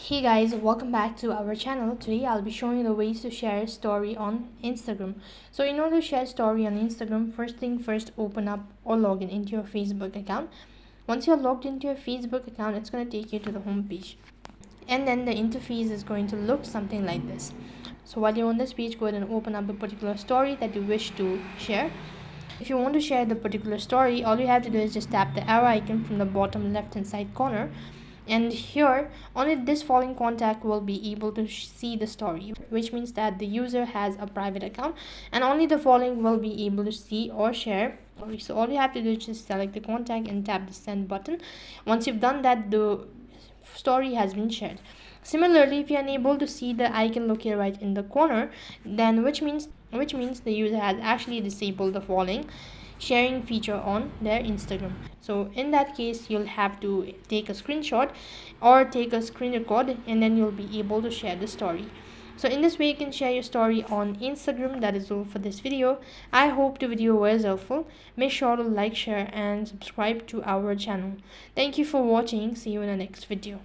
Hey guys, welcome back to our channel. Today I'll be showing you the ways to share a story on Instagram. So in order to share a story on Instagram, first thing first, open up or log in into your Facebook account. Once you're logged into your Facebook account, it's going to take you to the home page. And then the interface is going to look something like this. So while you're on this page, go ahead and open up a particular story that you wish to share. If you want to share the particular story, all you have to do is just tap the arrow icon from the bottom left hand side corner, and here only this following contact will be able to see the story, which means that the user has a private account and only the following will be able to see or share. So all you have to do is just select the contact and tap the send button. Once you've done that, the story has been shared. Similarly, if you're unable to see the icon located right in the corner, then which means the user has actually disabled the following sharing feature on their Instagram. So in that case, you'll have to take a screenshot or take a screen record, and then you'll be able to share the story. So in this way, you can share your story on Instagram. That is all for this video. I hope the video was helpful. Make sure to like, share and subscribe to our channel. Thank you for watching. See you in the next video.